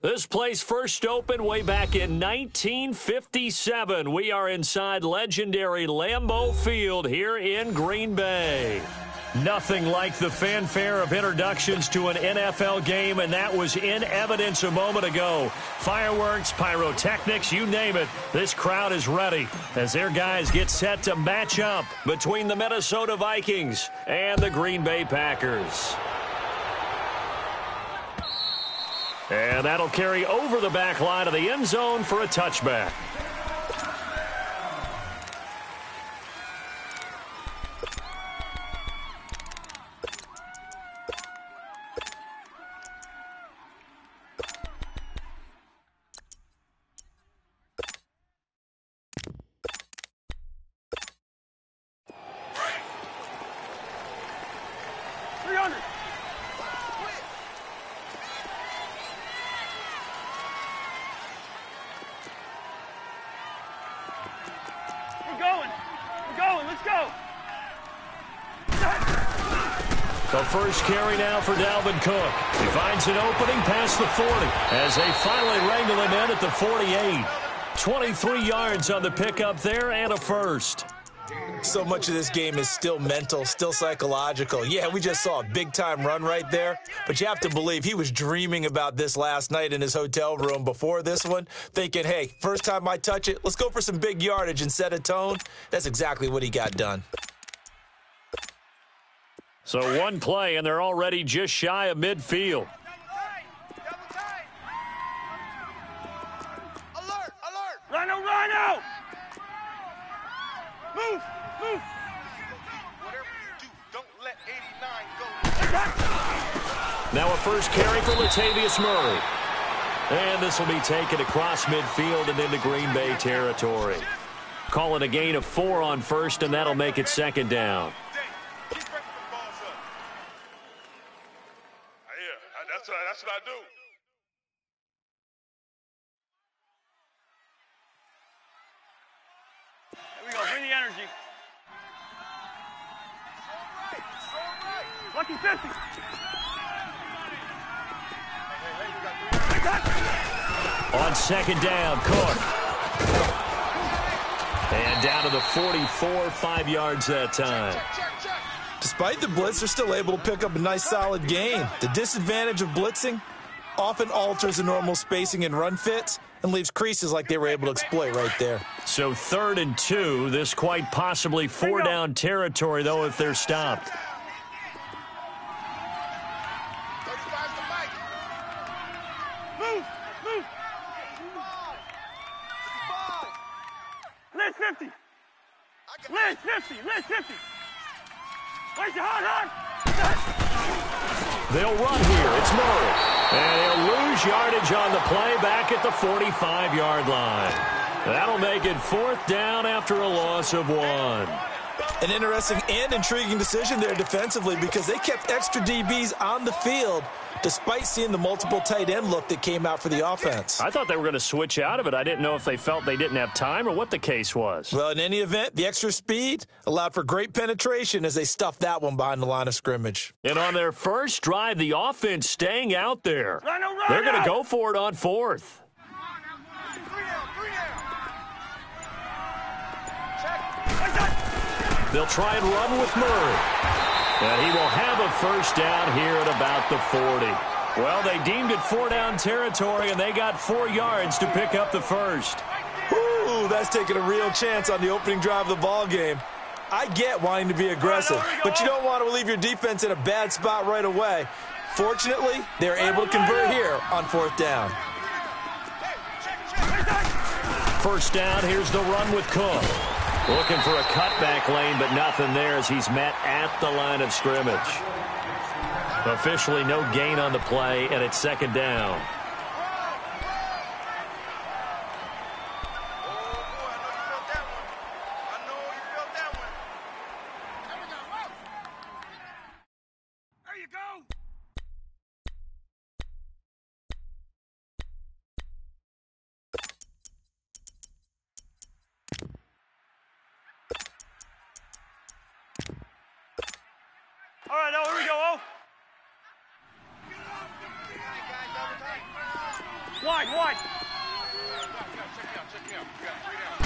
This place first opened way back in 1957. We are inside legendary Lambeau Field here in Green Bay. Nothing like the fanfare of introductions to an NFL game, and that was in evidence a moment ago. Fireworks, pyrotechnics, you name it. This crowd is ready as their guys get set to match up between the Minnesota Vikings and the Green Bay Packers. And that'll carry over the back line of the end zone for a touchback. The first carry now for Dalvin Cook. He finds an opening past the 40 as they finally wrangle him in at the 48. 23 yards on the pickup there and a first. So much of this game is still mental, still psychological. Yeah, we just saw a big-time run right there, but you have to believe he was dreaming about this last night in his hotel room before this one, thinking, hey, first time I touch it, let's go for some big yardage and set a tone. That's exactly what he got done. So one play, and they're already just shy of midfield. Alert! Alert! Rhino! Rhino! Move! Move! Whatever you do, don't let 89 go. Now a first carry for Latavius Murray. And this will be taken across midfield and into Green Bay territory. Calling a gain of 4 on first, and that'll make it second down. That's what I do. There we go. Bring the energy. Lucky 50. On second down, Cook. And down to the 44, 5 yards that time. Despite the blitz, they're still able to pick up a nice solid gain. The disadvantage of blitzing often alters the normal spacing and run fits and leaves creases like they were able to exploit right there. So 3rd and 2, this quite possibly 4-down territory, though, if they're stopped. Move! Move! Liz 50! Liz 50! Liz 50! Where's your hard? They'll run here. It's Murray. And he'll lose yardage on the play back at the 45-yard line. That'll make it 4th down after a loss of 1. An interesting and intriguing decision there defensively because they kept extra DBs on the field despite seeing the multiple tight end look that came out for the offense. I thought they were going to switch out of it. I didn't know if they felt they didn't have time or what the case was. Well, in any event, the extra speed allowed for great penetration as they stuffed that one behind the line of scrimmage. And on their first drive, the offense staying out there. They're going to go for it on 4th. They'll try and run with Murray. And he will have a first down here at about the 40. Well, they deemed it 4-down territory, and they got 4 yards to pick up the first. Ooh, that's taking a real chance on the opening drive of the ball game. I get wanting to be aggressive, but you don't want to leave your defense in a bad spot right away. Fortunately, they're able to convert here on 4th down. First down, here's the run with Cook. Looking for a cutback lane, but nothing there as he's met at the line of scrimmage. Officially no gain on the play, and it's second down. All right, now here we go,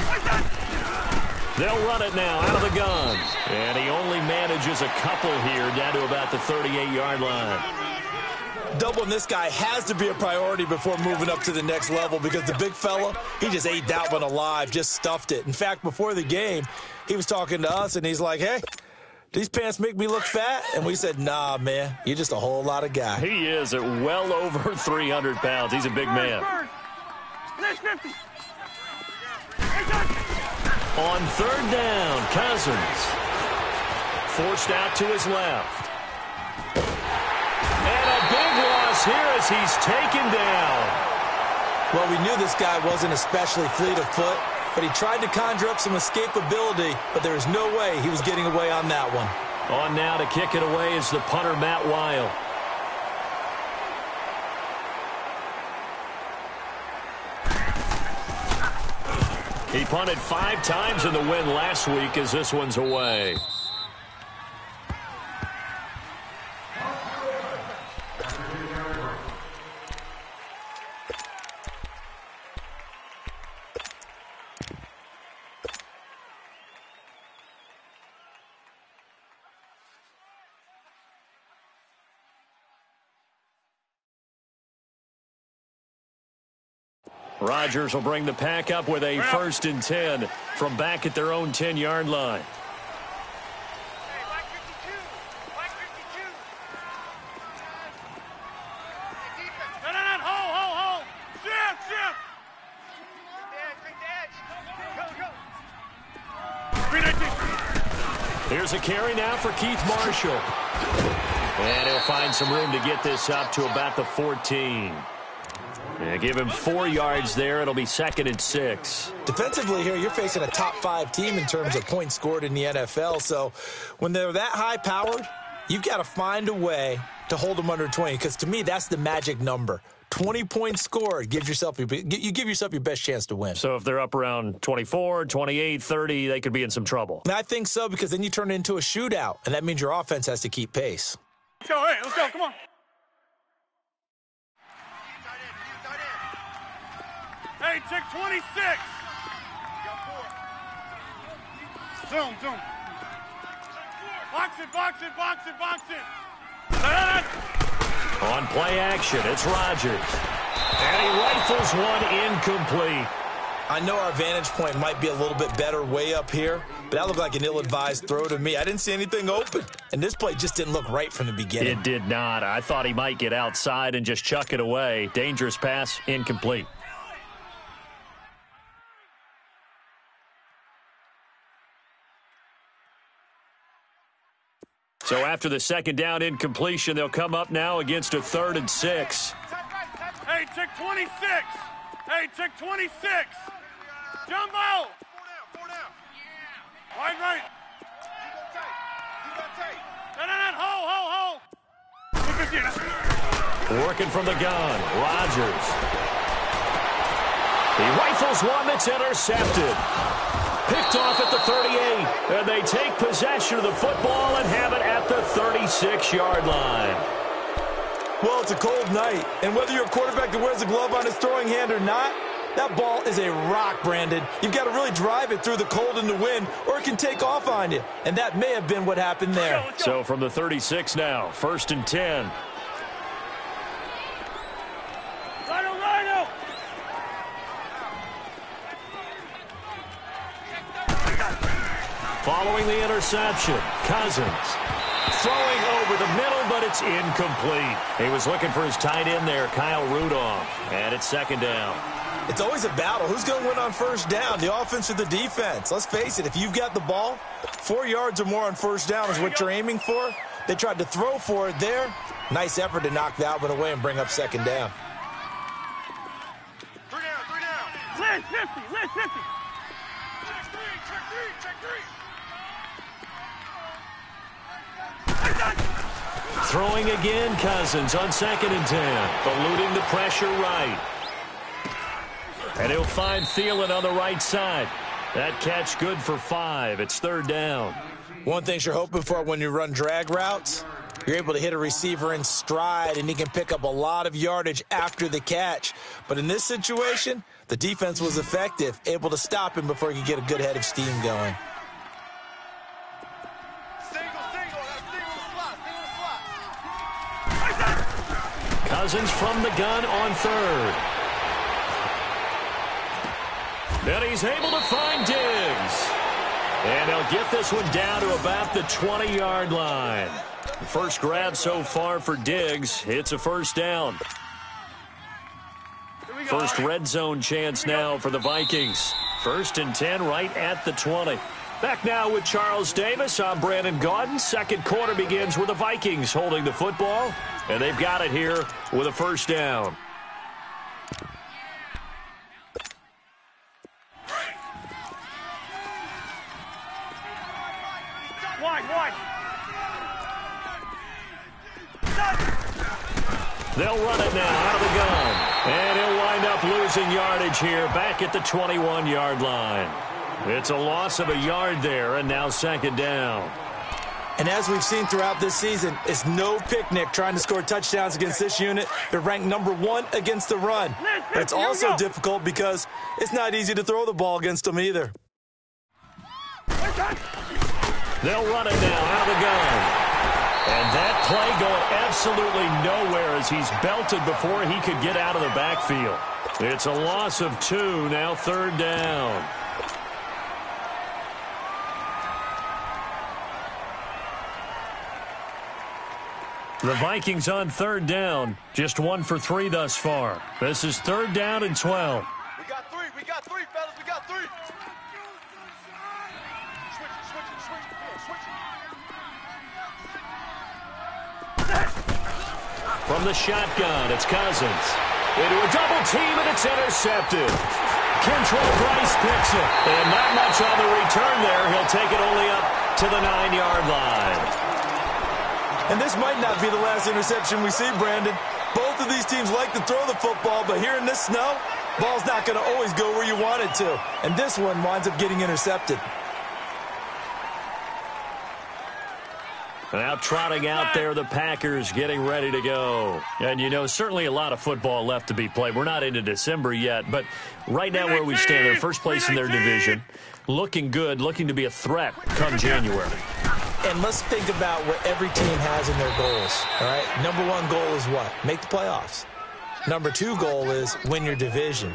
Outside. They'll run it now out of the gun. And he only manages a couple here down to about the 38-yard line. Doubling this guy has to be a priority before moving up to the next level because the big fella, he just ate that one alive, just stuffed it. In fact, before the game, he was talking to us, and he's like, hey, these pants make me look fat? And we said, nah, man, you're just a whole lot of guy. He is at well over 300 pounds. He's a big man. Let's 50. On third down, Cousins. Forced out to his left. And a big loss here as he's taken down. Well, we knew this guy wasn't especially fleet of foot, but he tried to conjure up some escapability, but there was no way he was getting away on that one. On now to kick it away is the punter, Matt Weil. He punted 5 times in the win last week as this one's away. Rodgers will bring the pack up with a 1st and 10 from back at their own 10-yard line. Here's a carry now for Keith Marshall. And he'll find some room to get this up to about the 14. Give him 4 yards there. It'll be 2nd and 6. Defensively here, you're facing a top 5 team in terms of points scored in the NFL. So when they're that high-powered, you've got to find a way to hold them under 20. Because to me, that's the magic number. 20 points scored. You give yourself your best chance to win. So if they're up around 24, 28, 30, they could be in some trouble. I think so, because then you turn it into a shootout, and that means your offense has to keep pace. Let's go, hey, let's go, come on. Hey, check 26. Zoom. Box it. On play action, it's Rodgers. And he rifles one incomplete. I know our vantage point might be a little bit better way up here, but that looked like an ill-advised throw to me. I didn't see anything open, and this play just didn't look right from the beginning. It did not. I thought he might get outside and just chuck it away. Dangerous pass, incomplete. So after the 2nd down incompletion, they'll come up now against a 3rd and 6. Hey, check 26. Jumbo. 4 down. Wide right. Hold. Working from the gun, Rodgers. He rifles one that's intercepted. Picked off at the 38, and they take possession of the football and have it at the 36-yard line. Well, it's a cold night, and whether you're a quarterback that wears a glove on his throwing hand or not, that ball is a rock, Brandon. You've got to really drive it through the cold and the wind, or it can take off on you, and that may have been what happened there. Let's go. So from the 36 now, 1st and 10. Rhino. Following the interception, Cousins throwing over the middle, but it's incomplete. He was looking for his tight end there, Kyle Rudolph, and it's 2nd down. It's always a battle. Who's going to win on 1st down, the offense or the defense? Let's face it, if you've got the ball, 4 yards or more on 1st down is what you're aiming for. They tried to throw for it there. Nice effort to knock that one away and bring up 2nd down. 3 down. List 50. Check three. Throwing again, Cousins on 2nd and 10. Eluding the pressure right. And he'll find Thielen on the right side. That catch good for 5. It's 3rd down. One thing you're hoping for when you run drag routes, You're able to hit a receiver in stride, and he can pick up a lot of yardage after the catch. But in this situation, the defense was effective, able to stop him before he could get a good head of steam going. Cousins from the gun on third. And he's able to find Diggs. And he'll get this one down to about the 20-yard line. First grab so far for Diggs. It's a first down. First red zone chance now for the Vikings. 1st and 10 right at the 20. Back now with Charles Davis. I'm Brandon Gaudin. Second quarter begins with the Vikings holding the football. And they've got it here with a first down. Wide. They'll run it now out of the gun. And he'll wind up losing yardage here back at the 21-yard line. It's a loss of a yard there, and now second down. And as we've seen throughout this season, it's no picnic trying to score touchdowns against this unit. They're ranked number 1 against the run. But it's also difficult because it's not easy to throw the ball against them either. They'll run it now out of the gun. And that play going absolutely nowhere as he's belted before he could get out of the backfield. It's a loss of 2, now third down. The Vikings on third down, just 1 for 3 thus far. This is third down and 12. We got three, fellas, we got 3. From the shotgun, it's Cousins. Into a double team, and it's intercepted. Kentrell Brice picks it. And not much on the return there. He'll take it only up to the 9-yard line. And this might not be the last interception we see, Brandon. Both of these teams like to throw the football, but here in this snow, ball's not going to always go where you want it to. And this one winds up getting intercepted. Now trotting out there, the Packers getting ready to go. And, you know, certainly a lot of football left to be played. We're not into December yet, but right now where we stand, they're first place in their division. Looking good, looking to be a threat come January. And let's think about what every team has in their goals, all right? Number 1 goal is what? Make the playoffs. Number 2 goal is win your division.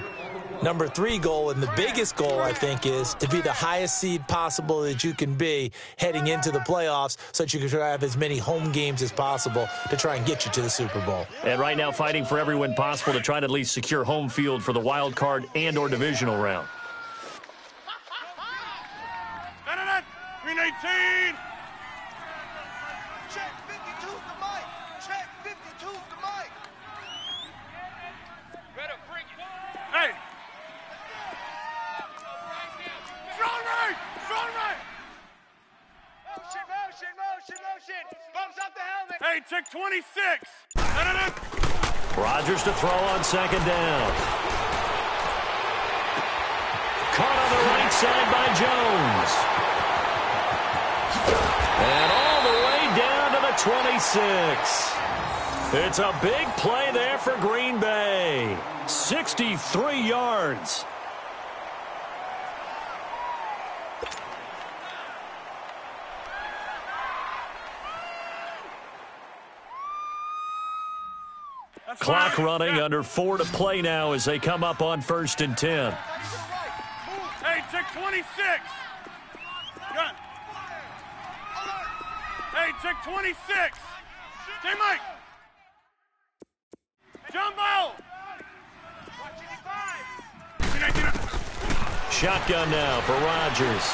Number 3 goal, and the biggest goal, I think, is to be the highest seed possible that you can be heading into the playoffs so that you can try to have as many home games as possible to try and get you to the Super Bowl. And right now fighting for every win possible to try to at least secure home field for the wild card and or divisional round. 319. Check 52's the mic. Check 52's the mic. Better bring it. Hey. Strong right. Motion. Bumps off the helmet. Hey, check 26. No. Rodgers to throw on second down. Caught on the right side by Jones. And all the way down to the 26. It's a big play there for Green Bay. 63 yards. Clock running, under 4 to play now as they come up on 1st and 10. Hey, check 26. Gun. Hey, check 26. Hey, Mike. Jumbo. Shotgun now for Rodgers.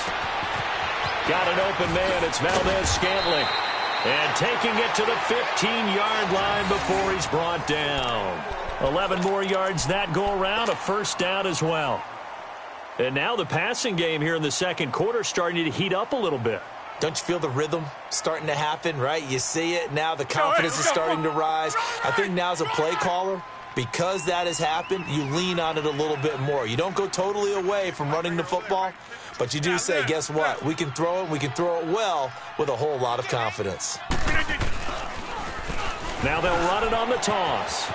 Got an open man. It's Valdez-Scantling. And taking it to the 15-yard line before he's brought down. 11 more yards that go around, a first down as well. And now the passing game here in the second quarter starting to heat up a little bit. Don't you feel the rhythm starting to happen, right? You see it. Now the confidence is starting to rise. I think now as a play caller, because that has happened, you lean on it a little bit more. You don't go totally away from running the football, but you do say, guess what? We can throw it. We can throw it well with a whole lot of confidence. Now they'll run it on the toss.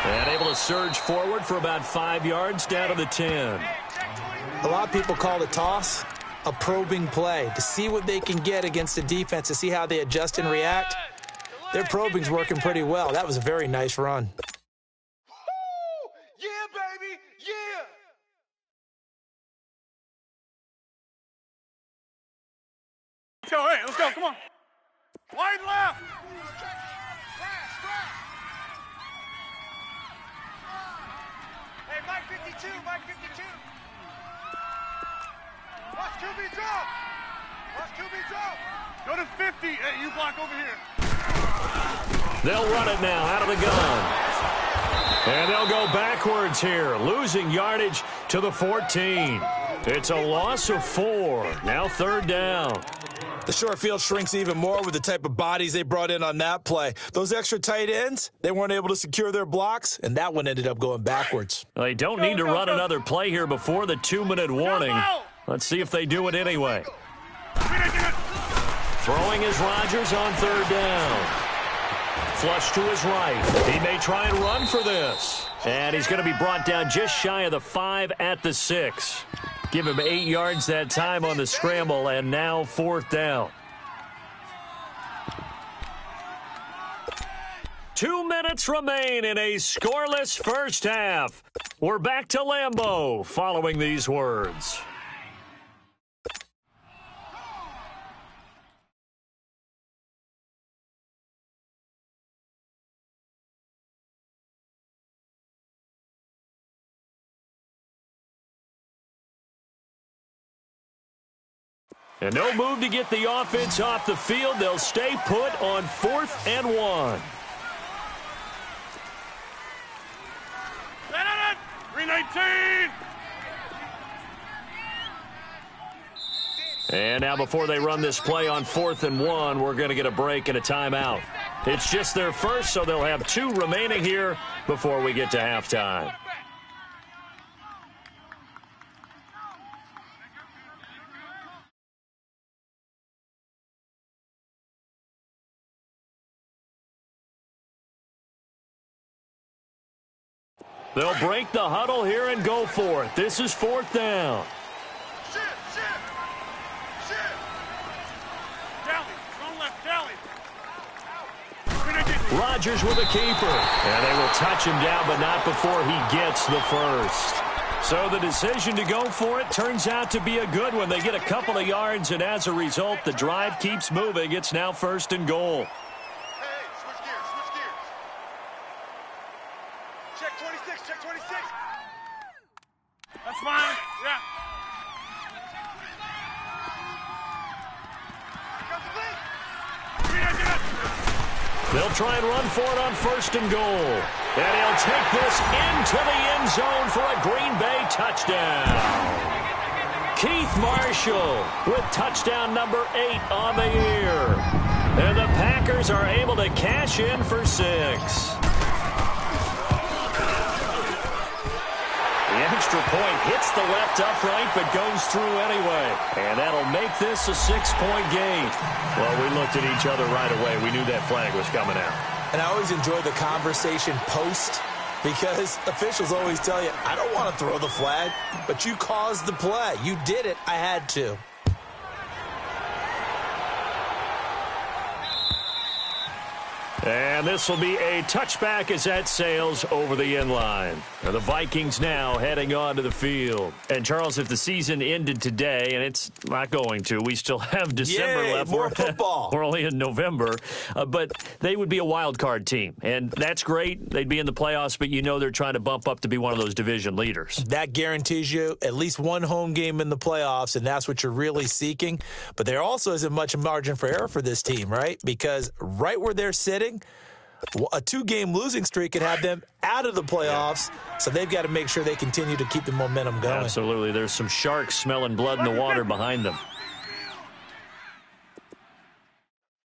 And able to surge forward for about 5 yards down to the 10. A lot of people call the toss a probing play to see what they can get against the defense, to see how they adjust and react. Their probing's working pretty well. That was a very nice run. Yeah, baby. Yeah. Let's go, hey, let's go, come on. Wide left. Hey, Mike 52, Mike 52. Watch QB drop. Watch QB drop. Go to 50. Hey, you block over here. They'll run it now out of the gun. And they'll go backwards here, losing yardage to the 14. It's a loss of 4. Now 3rd down. The short field shrinks even more with the type of bodies they brought in on that play. Those extra tight ends, they weren't able to secure their blocks, and that one ended up going backwards. They don't need to run another play here before the 2-minute warning. Let's see if they do it anyway. Throwing is Rodgers on 3rd down. Flush to his right. He may try and run for this. And he's going to be brought down just shy of the 5 at the 6. Give him 8 yards that time on the scramble, and now 4th down. 2 minutes remain in a scoreless first half. We're back to Lambeau following these words. And no move to get the offense off the field. They'll stay put on 4th and 1. 319. And now before they run this play on 4th and 1, we're going to get a break and a timeout. It's just their first, so they'll have 2 remaining here before we get to halftime. They'll break the huddle here and go for it. This is 4th down. Rodgers with a keeper. And they will touch him down, but not before he gets the first. So the decision to go for it turns out to be a good one. They get a couple of yards, and as a result, the drive keeps moving. It's now 1st and goal. Check 26, check 26. That's fine. Yeah. They'll try and run for it on 1st and goal. And he'll take this into the end zone for a Green Bay touchdown. Keith Marshall with touchdown number 8 on the year. And the Packers are able to cash in for 6. The extra point hits the left upright, but goes through anyway. And that'll make this a 6-point game. Well, we looked at each other right away. We knew that flag was coming out. And I always enjoy the conversation post, because officials always tell you, I don't want to throw the flag, but you caused the play. You did it. I had to. And this will be a touchback as that sails over the end line. The Vikings now heading onto the field. And, Charles, if the season ended today, and it's not going to, we still have December left. More football. We're only in November. But they would be a wild card team. And that's great. They'd be in the playoffs, but you know they're trying to bump up to be one of those division leaders. That guarantees you at least one home game in the playoffs, and that's what you're really seeking. But there also isn't much margin for error for this team, right? Because right where they're sitting, a 2-game losing streak could have them out of the playoffs, so they've got to make sure they continue to keep the momentum going. Absolutely. There's some sharks smelling blood in the water behind them.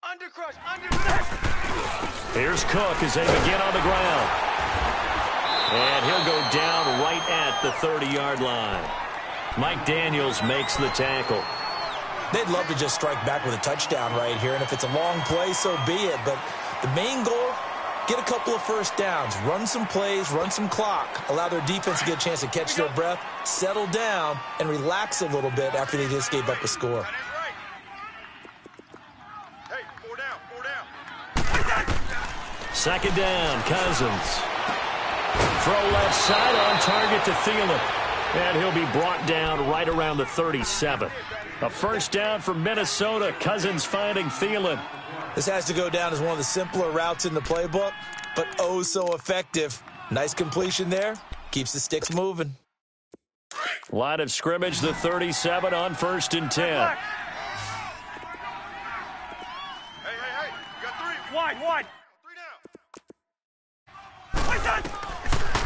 Undercrush, undercrush. Here's Cook as they begin on the ground. And he'll go down right at the 30-yard line. Mike Daniels makes the tackle. They'd love to just strike back with a touchdown right here, and if it's a long play, so be it. But The main goal, get a couple of first downs, run some plays, run some clock, allow their defense to get a chance to catch their breath, settle down, and relax a little bit after they just gave up a score. Hey, 4 down. Second down, Cousins. Throw left side on target to Thielen. And he'll be brought down right around the 37. A first down for Minnesota. Cousins finding Thielen. This has to go down as one of the simpler routes in the playbook, but oh so effective. Nice completion there. Keeps the sticks moving. Line of scrimmage, the 37 on 1st and 10. Hey, you got 3. Wide. 3 down.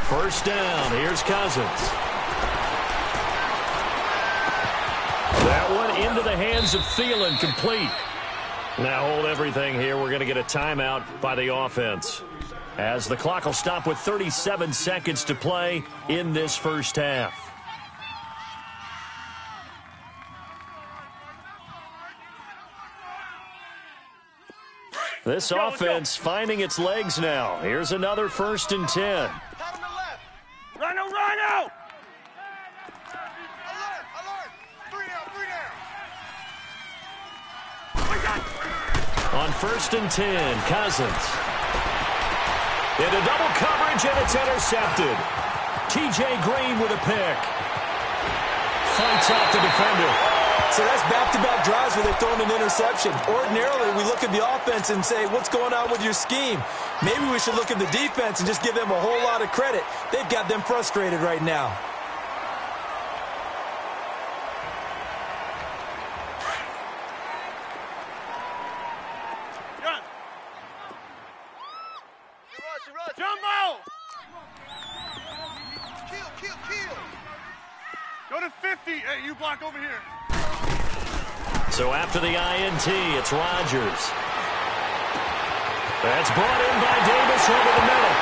First down, here's Cousins. That one into the hands of Thielen, complete. Now hold everything here. We're going to get a timeout by the offense, as the clock will stop with 37 seconds to play in this first half. This offense finding its legs now. Here's another 1st and 10. Rhino! Alert! 3 down. On 1st and 10, Cousins. Into double coverage, and it's intercepted. T.J. Green with a pick. Fights off the defender. So that's back-to-back drives where they've thrown an interception. Ordinarily, we look at the offense and say, what's going on with your scheme? Maybe we should look at the defense and just give them a whole lot of credit. They've got them frustrated right now. Run. Jumbo! Kill. Go to 50. Hey, you block over here. So after the INT, it's Rodgers. That's brought in by Davis over the middle.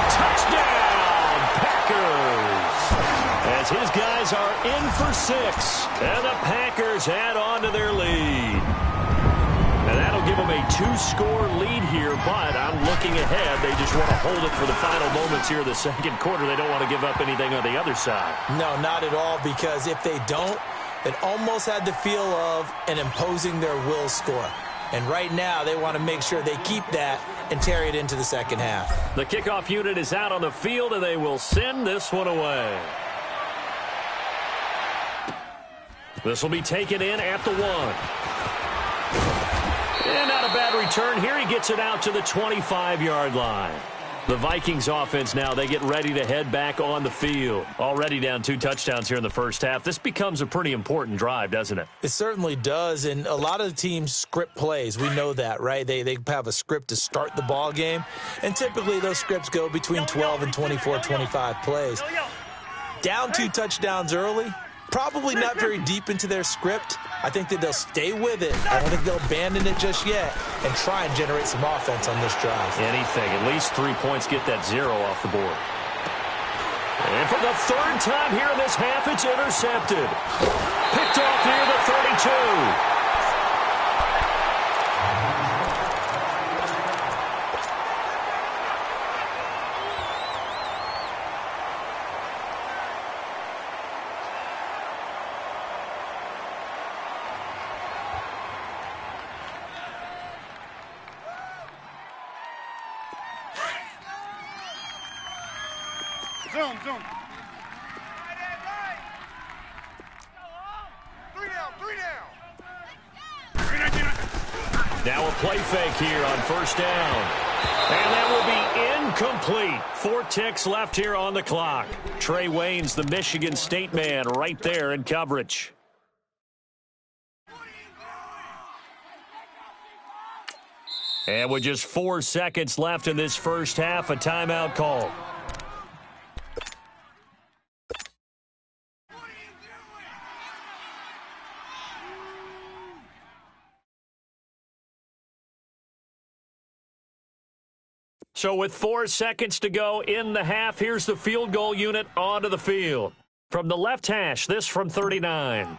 Touchdown, Packers! As his guys are in for 6. And the Packers add on to their lead. And that'll give them a 2-score lead here, but I'm looking ahead. They just want to hold it for the final moments here of the second quarter. They don't want to give up anything on the other side. No, not at all, because if they don't, it almost had the feel of an imposing their will score. And right now, they want to make sure they keep that and carry it into the second half. The kickoff unit is out on the field, and they will send this one away. This will be taken in at the 1. And not a bad return here. He gets it out to the 25-yard line. The Vikings offense now, they get ready to head back on the field. Already down 2 touchdowns here in the first half. This becomes a pretty important drive, doesn't it? It certainly does, and a lot of the teams script plays. We know that, right? They have a script to start the ball game, and typically those scripts go between 12 and 24, 25 plays. Down 2 touchdowns early, probably not very deep into their script. I think that they'll stay with it. I don't think they'll abandon it just yet and try and generate some offense on this drive. Anything. At least 3 points, get that 0 off the board. And for the 3rd time here in this half, it's intercepted. Picked off near the 32. Zoom. 3 down. 3 down. Now a play fake here on 1st down. And that will be incomplete. 4 ticks left here on the clock. Trey Waynes, the Michigan State man, right there in coverage. And with just 4 seconds left in this first half, a timeout call. So with 4 seconds to go in the half, here's the field goal unit onto the field. From the left hash, this from 39.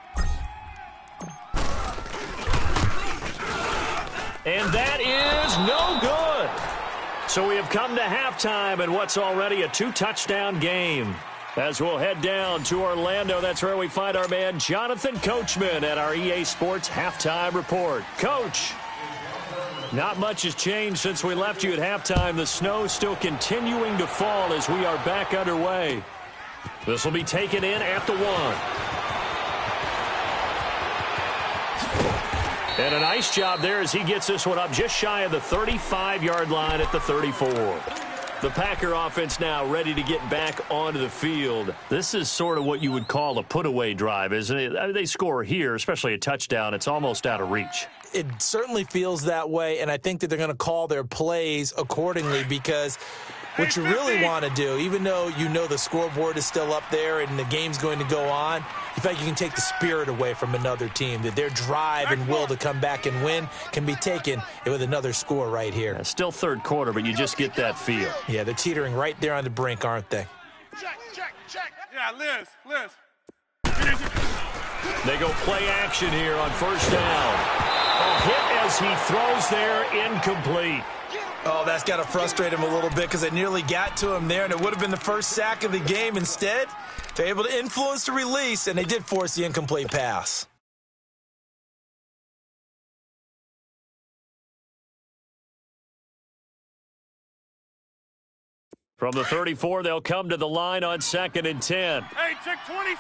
And that is no good. So we have come to halftime in what's already a 2-touchdown game. As we'll head down to Orlando, that's where we find our man Jonathan Coachman at our EA Sports Halftime Report. Coach, not much has changed since we left you at halftime. The snow still continuing to fall as we are back underway. This will be taken in at the 1. And a nice job there as he gets this one up just shy of the 35-yard line at the 34. The Packer offense now ready to get back onto the field. This is sort of what you would call a put-away drive, isn't it? I mean, they score here, especially a touchdown. It's almost out of reach. It certainly feels that way, and I think that they're going to call their plays accordingly because what you really want to do, even though you know the scoreboard is still up there and the game's going to go on, you feel like you can take the spirit away from another team, that their drive and will to come back and win can be taken with another score right here. Yeah, still third quarter, but you just get that feel. Yeah, they're teetering right there on the brink, aren't they? Check, check, check. Yeah, Liz. They go play action here on first down. A hit as he throws there, incomplete. Oh, that's got to frustrate him a little bit because they nearly got to him there, and it would have been the first sack of the game. Instead, they're able to influence the release, and they did force the incomplete pass. From the 34, they'll come to the line on 2nd and 10. Hey, check 26.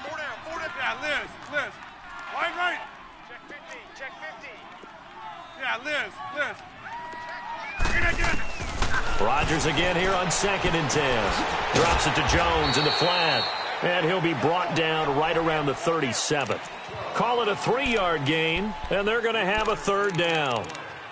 4 down. Yeah, Liz. Wide right. Check 50. Yeah, Liz. Get it. Rodgers again here on 2nd and 10. Drops it to Jones in the flat. And he'll be brought down right around the 37th. Call it a 3-yard gain, and they're going to have a third down.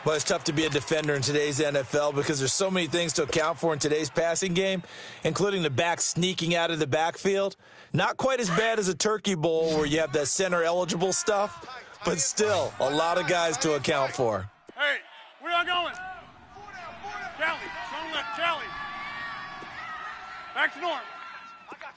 Well, it's tough to be a defender in today's NFL because there's so many things to account for in today's passing game, including the back sneaking out of the backfield. Not quite as bad as a turkey bowl where you have that center-eligible stuff, but still a lot of guys to account for. Hey, where y'all going? Callie, strong left, Callie. Back to Norm. I got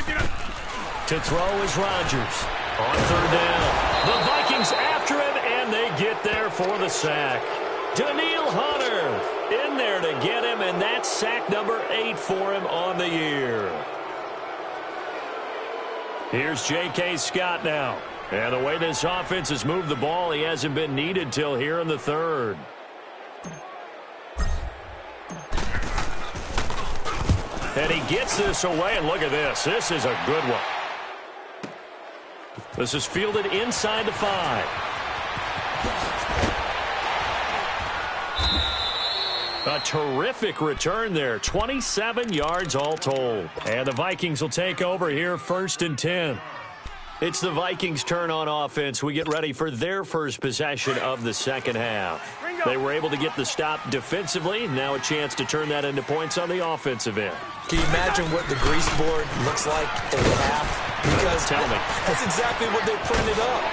you. To throw is Rodgers. On third down, the Vikings after him, and they get there for the sack. Daniil Hunter in there to get him, and that's sack number 8 for him on the year. Here's J.K. Scott now. And the way this offense has moved the ball, he hasn't been needed till here in the third. And he gets this away, and look at this. This is a good one. This is fielded inside the 5. A terrific return there. 27 yards all told. And the Vikings will take over here 1st and 10. It's the Vikings' turn on offense. We get ready for their first possession of the second half. They were able to get the stop defensively. Now a chance to turn that into points on the offensive end. Can you imagine what the grease board looks like at the half? Because Tell me. That's exactly what they printed up.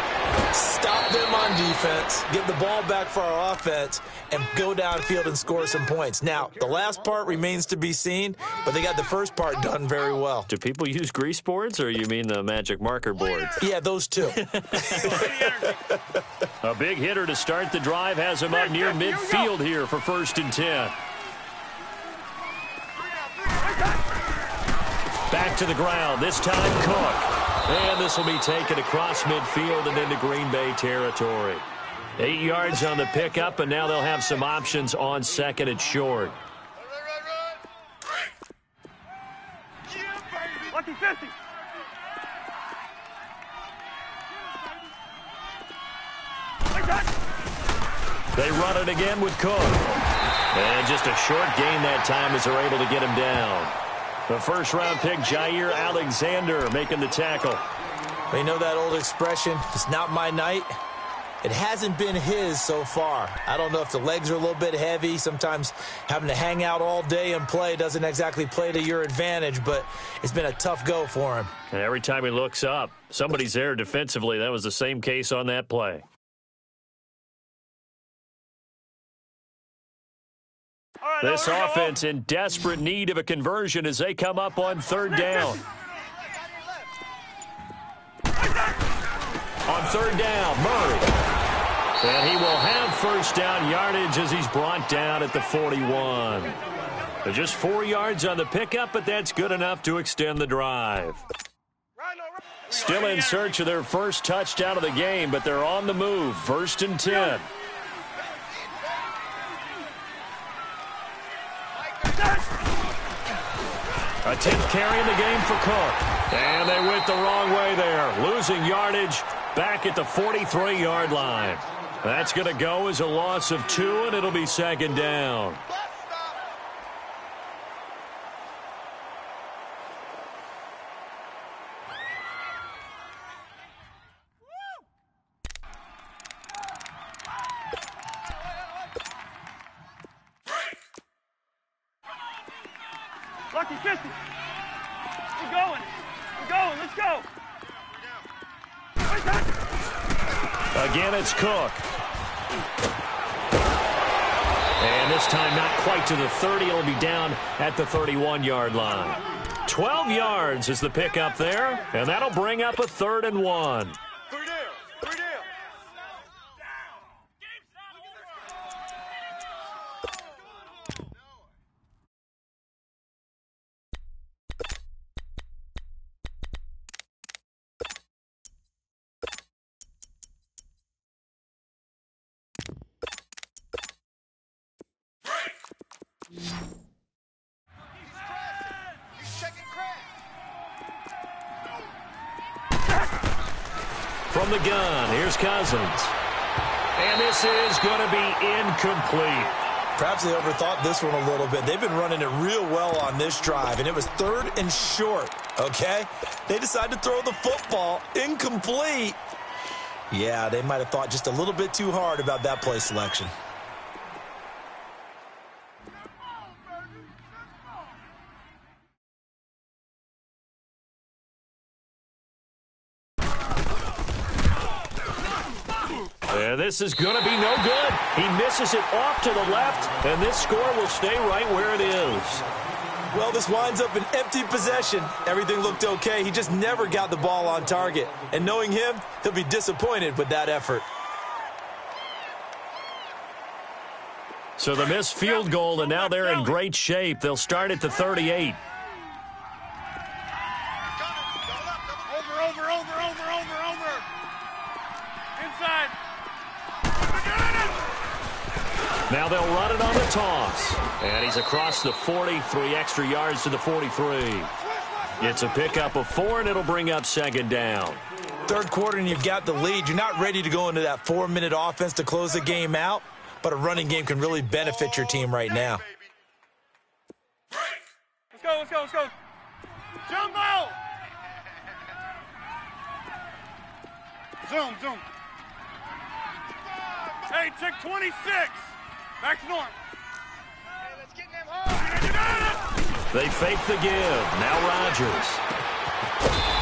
Stop them on defense, get the ball back for our offense, and go downfield and score some points. Now, the last part remains to be seen, but they got the first part done very well. Do people use grease boards, or you mean the magic marker boards? Yeah, those two. A big hitter to start the drive has him up near midfield here for 1st and 10. Back to the ground, this time Cook. And this will be taken across midfield and into Green Bay territory. 8 yards on the pickup, and now they'll have some options on 2nd and short. Lucky 50. They run it again with Cook. And just a short gain that time as they're able to get him down. The first-round pick, Jair Alexander, making the tackle. You know that old expression, it's not my night? It hasn't been his so far. I don't know if the legs are a little bit heavy. Sometimes having to hang out all day and play doesn't exactly play to your advantage, but it's been a tough go for him. And every time he looks up, somebody's there defensively. That was the same case on that play. This offense in desperate need of a conversion as they come up on 3rd down. On 3rd down, Murray. And he will have first down yardage as he's brought down at the 41. They're just 4 yards on the pickup, but that's good enough to extend the drive. Still in search of their first touchdown of the game, but they're on the move. 1st and 10. A 10th carry in the game for Cook. And they went the wrong way there, losing yardage back at the 43-yard line. That's going to go as a loss of 2, and it'll be 2nd down. Lucky 50. We're going. Let's go. Again, it's Cook. And this time not quite to the 30. It'll be down at the 31-yard line. 12 yards is the pickup there, and that'll bring up a 3rd and 1. From the gun, here's Cousins. And this is going to be incomplete. Perhaps they overthought this one a little bit. They've been running it real well on this drive, and it was 3rd and short, okay? They decided to throw the football incomplete. Yeah, they might have thought just a little bit too hard about that play selection. And this is going to be no good. He misses it off to the left, and this score will stay right where it is. Well, this winds up an empty possession. Everything looked okay. He just never got the ball on target. And knowing him, he'll be disappointed with that effort. So the missed field goal, and now they're in great shape. They'll start at the 38. Over. Inside. Now they'll run it on the toss. And he's across the 40, 3 extra yards to the 43. It's a pickup of 4, and it'll bring up 2nd down. 3rd quarter, and you've got the lead. You're not ready to go into that 4-minute offense to close the game out, but a running game can really benefit your team right now. Let's go. Jumbo! Zoom. Hey, check 26. Back to norm. Hey, let's get them home. They fake the give. Now Rodgers.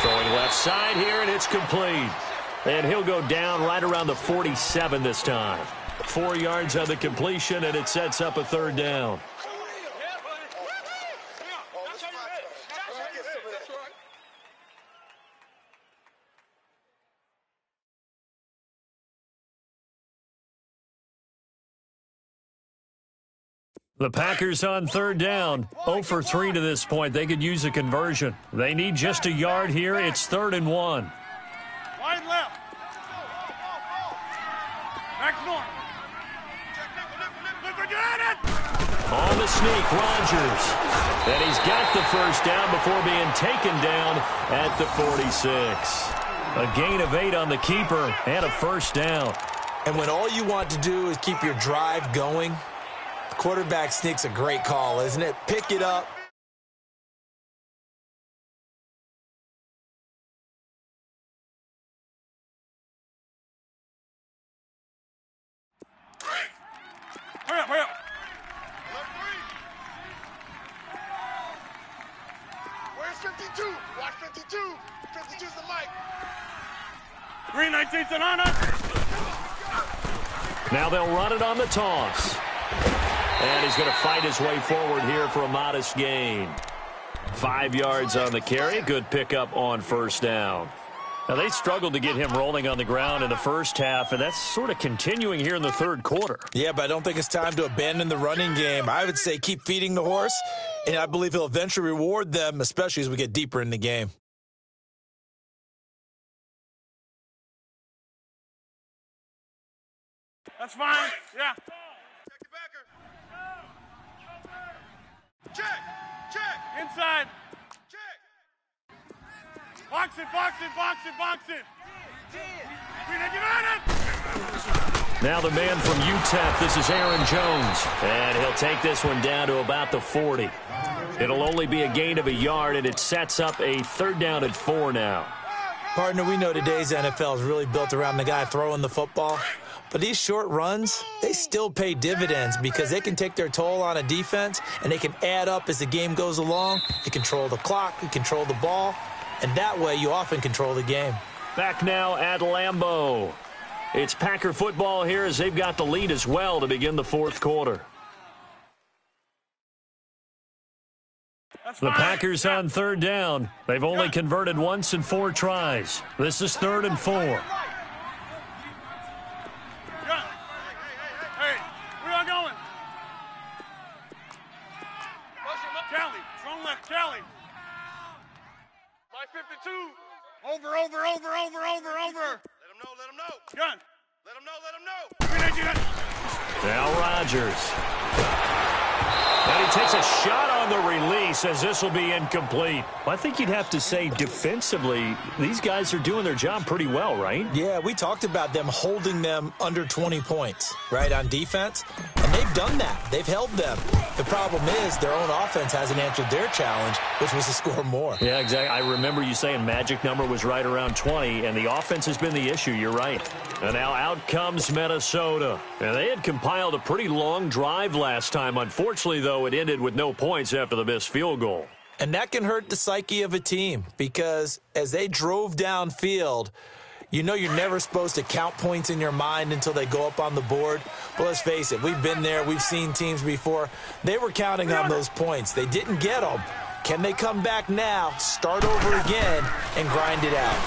Throwing left side here, and it's complete. And he'll go down right around the 47 this time. 4 yards on the completion, and it sets up a 3rd down. The Packers on 3rd down. 0 for 3 to this point. They could use a conversion. They need just a yard here. It's 3rd and 1. Wide left. Back to norm. On the sneak, Rodgers. And he's got the first down before being taken down at the 46. A gain of 8 on the keeper and a first down. And when all you want to do is keep your drive going, quarterback sneak's a great call, isn't it? Pick it up. Hurry up. Where's 52? Watch 52. 52's the mic. Green 19's on us. Now they'll run it on the toss. And he's going to fight his way forward here for a modest gain. 5 yards on the carry. Good pickup on first down. Now, they struggled to get him rolling on the ground in the first half, and that's sort of continuing here in the third quarter. Yeah, but I don't think it's time to abandon the running game. I would say keep feeding the horse, and I believe he'll eventually reward them, especially as we get deeper in the game. That's fine. Yeah. Check your backer. Check. Check. Inside. Check. Box it, box it, box it, box it. 10. Now the man from UTEP, this is Aaron Jones, and he'll take this one down to about the 40. It'll only be a gain of a yard, and it sets up a 3rd down and 4 now. Partner, we know today's NFL is really built around the guy throwing the football. But these short runs, they still pay dividends because they can take their toll on a defense, and they can add up as the game goes along. You control the clock, you control the ball, and that way you often control the game. Back now at Lambeau. It's Packer football here as they've got the lead as well to begin the 4th quarter. The Packers on 3rd down. They've only converted once in 4 tries. This is 3rd and 4. Hey, where y'all going? Callie, strong left, Callie. My 52. Over. Let him know. Gun. Let him know. Now Rodgers. And he takes a shot on the release as this will be incomplete. I think you'd have to say defensively, these guys are doing their job pretty well, right? Yeah, we talked about them holding them under 20 points, right, on defense. And they've done that. They've held them. The problem is their own offense hasn't answered their challenge, which was to score more. Yeah, exactly. I remember you saying magic number was right around 20, and the offense has been the issue. You're right. And now out comes Minnesota. And they had compiled a pretty long drive last time. Unfortunately, though, it ended with no points after the missed field goal. And that can hurt the psyche of a team because as they drove downfield, you know you're never supposed to count points in your mind until they go up on the board. But let's face it, we've been there. We've seen teams before. They were counting on those points. They didn't get them. Can they come back now, start over again, and grind it out?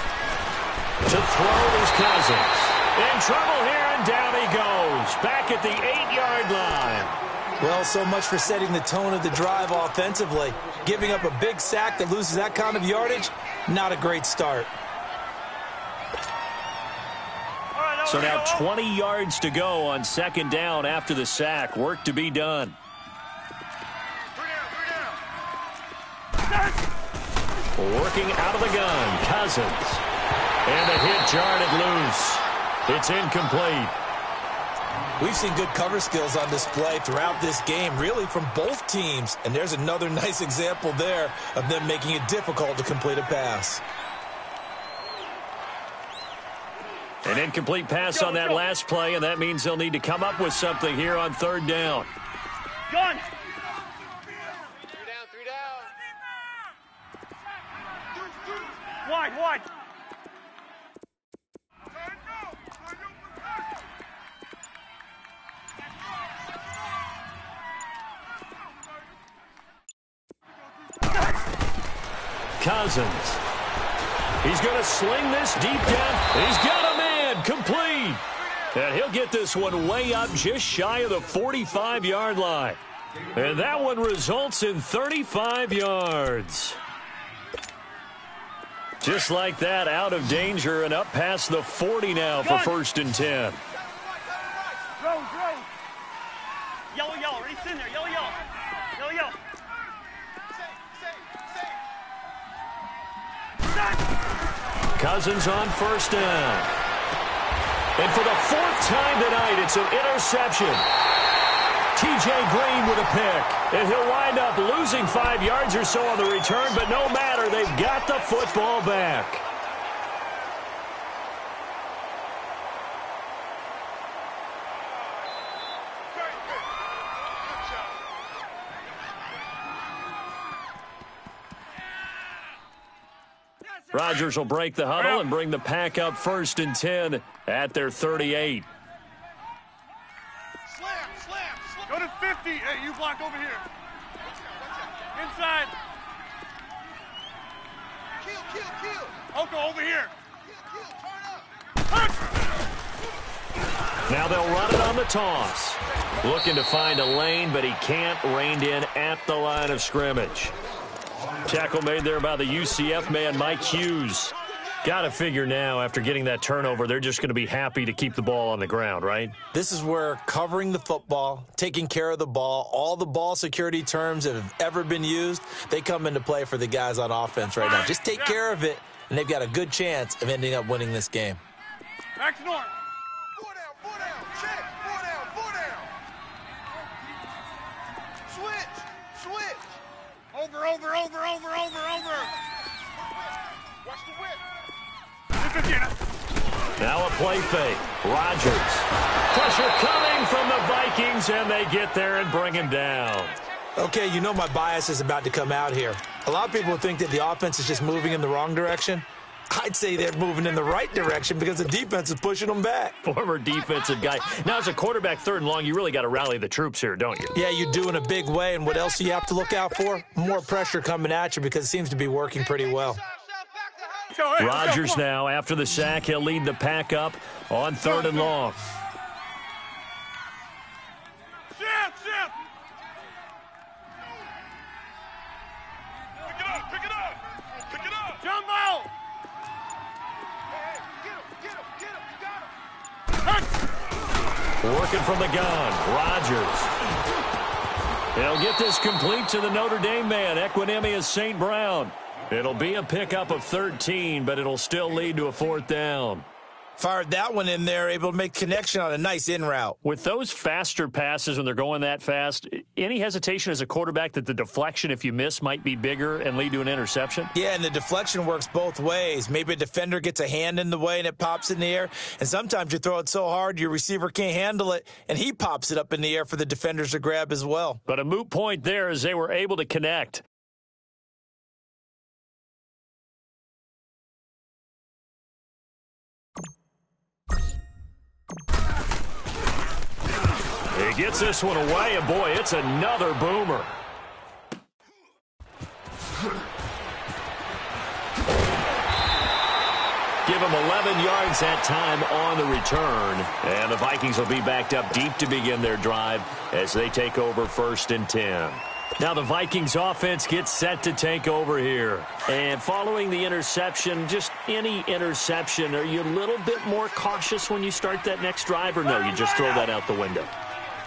To throw is Cousins. In trouble here, and down he goes. Back at the 8-yard line. Well, so much for setting the tone of the drive offensively. Giving up a big sack that loses that kind of yardage, not a great start. So now 20 yards to go on 2nd down after the sack. Work to be done. 3 down. Working out of the gun, Cousins. And a hit jarred it loose. It's incomplete. We've seen good cover skills on display throughout this game, really from both teams. And there's another nice example there of them making it difficult to complete a pass. An incomplete pass on that last play, and that means they'll need to come up with something here on 3rd down. Gun. 3 down. Wide. Cousins. He's going to sling this deep down. He's got a man complete. And he'll get this one way up just shy of the 45-yard line. And that one results in 35 yards. Just like that, out of danger and up past the 40 now for 1st and 10. Rose. Yellow. Ready, in there. Yellow. Cousins on 1st down. And for the 4th time tonight, it's an interception. T.J. Green with a pick. And he'll wind up losing 5 yards or so on the return, but no matter, they've got the football back. Rodgers will break the huddle and bring the Pack up 1st and 10 at their 38. Slam. Go to 50. Hey, you block over here. Inside. Kill. Oko, over here. Now they'll run it on the toss. Looking to find a lane, but he can't. Reined in at the line of scrimmage. Tackle made there by the UCF man, Mike Hughes. Got to figure now, after getting that turnover, they're just going to be happy to keep the ball on the ground, right? This is where covering the football, taking care of the ball, all the ball security terms that have ever been used, they come into play for the guys on offense right now. Just take care of it, and they've got a good chance of ending up winning this game. Back to north. 4 down, 4 down. Check. 4 down, 4 down. Switch. Over. Watch the whip. Now a play fake. Rodgers. Pressure coming from the Vikings, and they get there and bring him down. Okay, you know my bias is about to come out here. A lot of people think that the offense is just moving in the wrong direction. I'd say they're moving in the right direction because the defense is pushing them back. Former defensive guy. Now, as a quarterback, 3rd and long, you really got to rally the troops here, don't you? Yeah, you do in a big way, and what else do you have to look out for? More pressure coming at you because it seems to be working pretty well. Rodgers now, after the sack, he'll lead the pack up on 3rd and long. Shift. Pick it up. Jump ball. Hey, get him. You got him. Working from the gun, Rodgers. He'll get this complete to the Notre Dame man, Equinemius St. Brown. It'll be a pickup of 13, but it'll still lead to a 4th down. Fired that one in there, able to make connection on a nice in route. With those faster passes when they're going that fast, any hesitation as a quarterback that the deflection, if you miss, might be bigger and lead to an interception? Yeah, and the deflection works both ways. Maybe a defender gets a hand in the way and it pops in the air, and sometimes you throw it so hard your receiver can't handle it, and he pops it up in the air for the defenders to grab as well. But a moot point there as they were able to connect. He gets this one away, and boy, it's another boomer. Give him 11 yards that time on the return, and the Vikings will be backed up deep to begin their drive as they take over 1st and 10. Now the Vikings offense gets set to take over here. And following the interception, just any interception, are you a little bit more cautious when you start that next drive, or no, you just throw that out the window?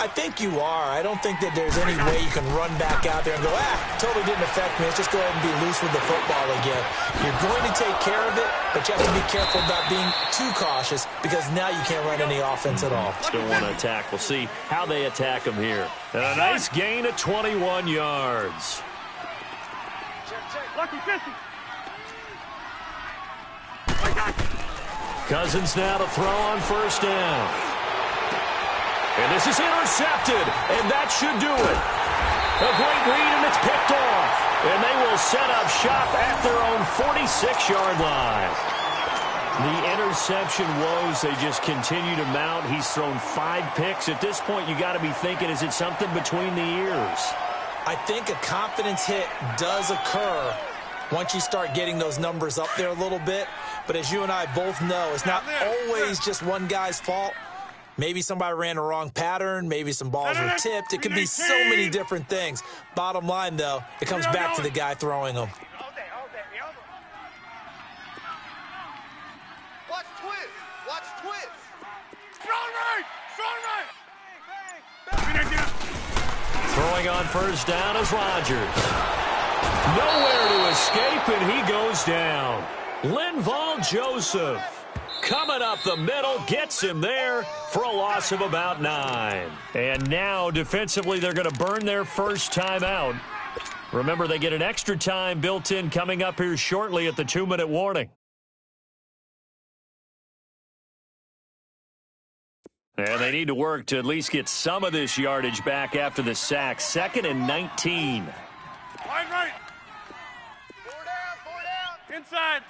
I think you are. I don't think that there's any way you can run back out there and go, totally didn't affect me. Let's just go ahead and be loose with the football again. You're going to take care of it, but you have to be careful about being too cautious because now you can't run any offense at all. Still want to attack. We'll see how they attack him here. And a nice gain of 21 yards. Lucky 50. Cousins now to throw on 1st down. And this is intercepted, and that should do it. A great read, and it's picked off. And they will set up shop at their own 46-yard line. The interception woes, they just continue to mount. He's thrown 5 picks. At this point, you got to be thinking, is it something between the ears? I think a confidence hit does occur once you start getting those numbers up there a little bit. But as you and I both know, it's not always just one guy's fault. Maybe somebody ran a wrong pattern. Maybe some balls were tipped. It could be so many different things. Bottom line, though, it comes back to the guy throwing them. Watch twist. Strong right. Throwing on 1st down is Rodgers. Nowhere to escape, and he goes down. Linval Joseph coming up the middle, gets him there for a loss of about 9. And now, defensively, they're going to burn their first timeout. Remember, they get an extra time built in coming up here shortly at the 2-minute warning. And they need to work to at least get some of this yardage back after the sack. 2nd and 19. Wide right. 4 down. Inside.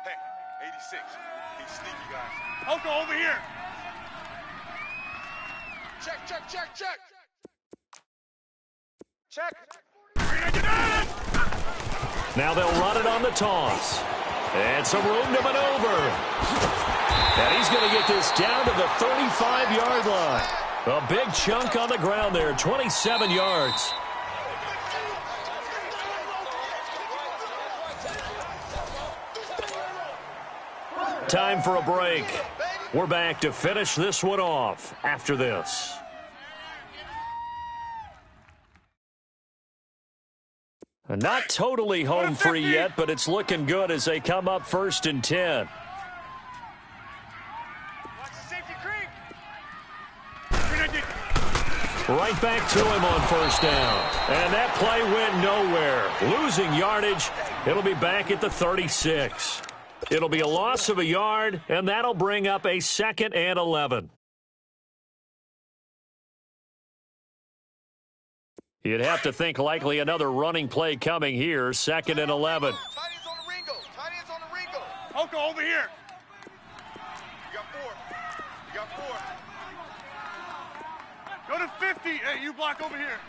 Hey, 86. He's sneaky, guys. Oko over here. Check. Now they'll run it on the toss. And some room to maneuver. And he's going to get this down to the 35-yard line. A big chunk on the ground there, 27 yards. Time for a break. We're back to finish this one off after this. Not totally home free yet, but it's looking good as they come up 1st and 10. Right back to him on 1st down. And that play went nowhere. Losing yardage. It'll be back at the 36. It'll be a loss of a yard, and that'll bring up a 2nd and 11. You'd have to think likely another running play coming here, 2nd and 11. Tight ends on the Ringo. Tight ends on the Ringo. Oko, over here. You got 4. You got 4. Go to 50. Hey, you block over here.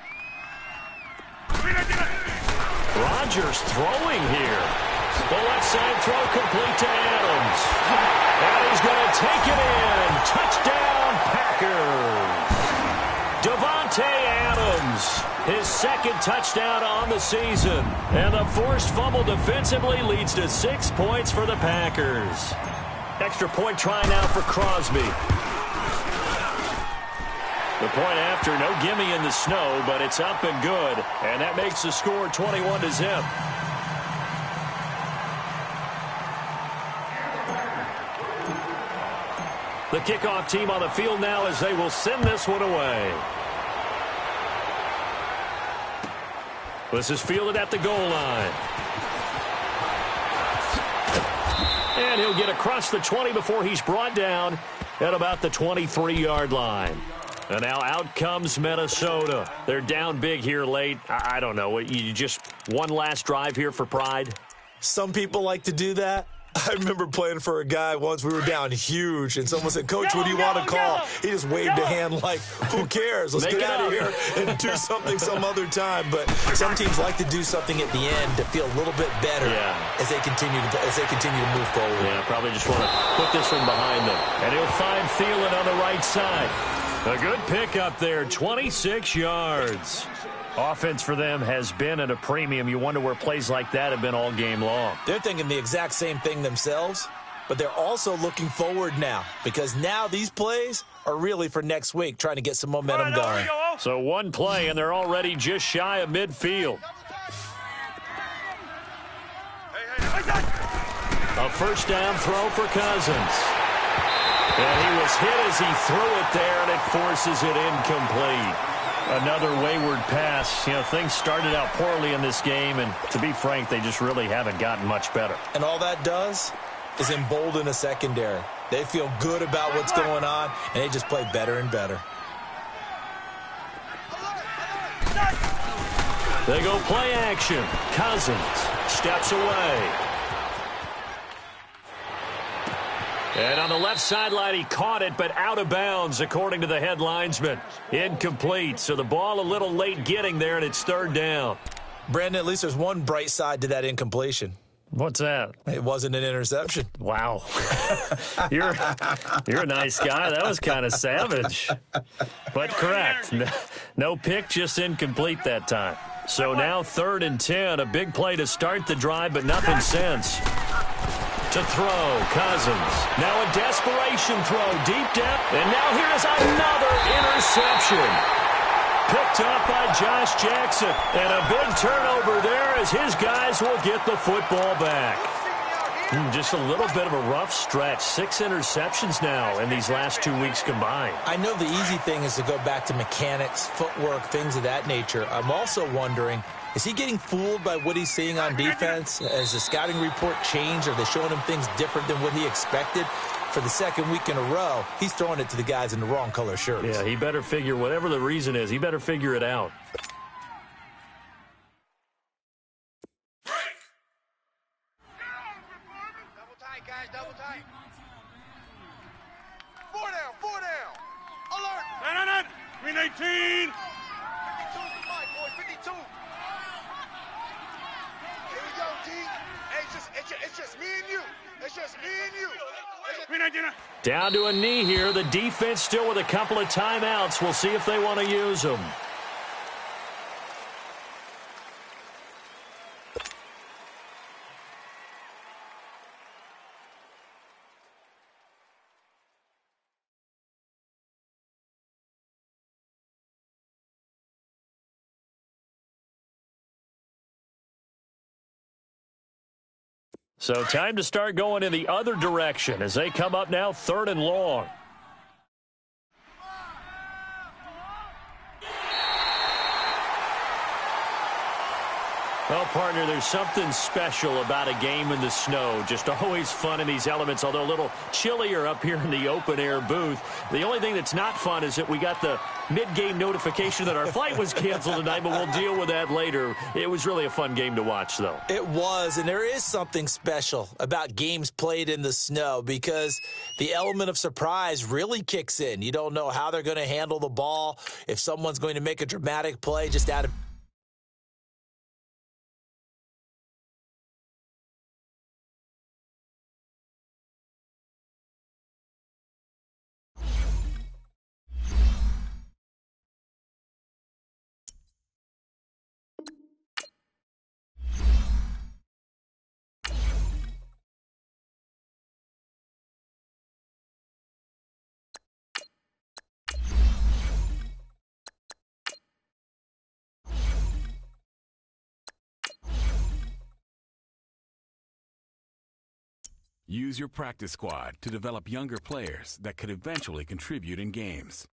Rodgers throwing here. The left side throw complete to Adams. And he's going to take it in. Touchdown, Packers. Davante Adams, his 2nd touchdown on the season. And the forced fumble defensively leads to 6 points for the Packers. Extra point try now for Crosby. The point after, no gimme in the snow, but it's up and good. And that makes the score 21-0. The kickoff team on the field now as they will send this one away. This is fielded at the goal line. And he'll get across the 20 before he's brought down at about the 23-yard line. And now out comes Minnesota. They're down big here late. I don't know. You just one last drive here for pride? Some people like to do that. I remember playing for a guy once. We were down huge, and someone said, "Coach, what do you want to call?" He just waved a hand like, "Who cares? Let's get out of here and do something some other time." But some teams like to do something at the end to feel a little bit better as they continue to move forward. Yeah, probably just want to put this one behind them. And he'll find Thielen on the right side. A good pickup there, 26 yards. Offense for them has been at a premium. You wonder where plays like that have been all game long. They're thinking the exact same thing themselves, but they're also looking forward now because now these plays are really for next week, trying to get some momentum going. So one play, and they're already just shy of midfield. A 1st down throw for Cousins. And he was hit as he threw it there, and it forces it incomplete. Another wayward pass. You know, things started out poorly in this game, and to be frank, they just really haven't gotten much better. And all that does is embolden a secondary. They feel good about what's going on, and they just play better and better. They go play action. Cousins steps away. And on the left sideline, he caught it, but out of bounds, according to the head linesman. Incomplete, so the ball a little late getting there, and it's 3rd down. Brandon, at least there's one bright side to that incompletion. What's that? It wasn't an interception. Wow. You're a nice guy. That was kind of savage. But correct. No pick, just incomplete that time. So now 3rd and 10, a big play to start the drive, but nothing since. To throw, Cousins. Now a desperation throw, deep depth, and now here's another interception. Picked up by Josh Jackson, and a big turnover there as his guys will get the football back. Just a little bit of a rough stretch. 6 interceptions now in these last 2 weeks combined. I know the easy thing is to go back to mechanics, footwork, things of that nature. I'm also wondering, is he getting fooled by what he's seeing on defense? Has the scouting report changed? Are they showing him things different than what he expected? For the 2nd week in a row, he's throwing it to the guys in the wrong color shirts. Yeah, he better figure, whatever the reason is, he better figure it out. Double tight, guys, double tight. 4 down, 4 down. Alert. Green 18. 52's the mic, boy, 52. Here we go, T. Hey, It's just me and you. It's just me and you. Down to a knee here. The defense still with a couple of timeouts. We'll see if they want to use them. So time to start going in the other direction as they come up now 3rd and long. Well, partner, there's something special about a game in the snow. Just always fun in these elements, although a little chillier up here in the open-air booth. The only thing that's not fun is that we got the mid-game notification that our flight was canceled tonight, but we'll deal with that later. It was really a fun game to watch, though. It was, and there is something special about games played in the snow because the element of surprise really kicks in. You don't know how they're going to handle the ball, if someone's going to make a dramatic play just out of... Use your practice squad to develop younger players that could eventually contribute in games.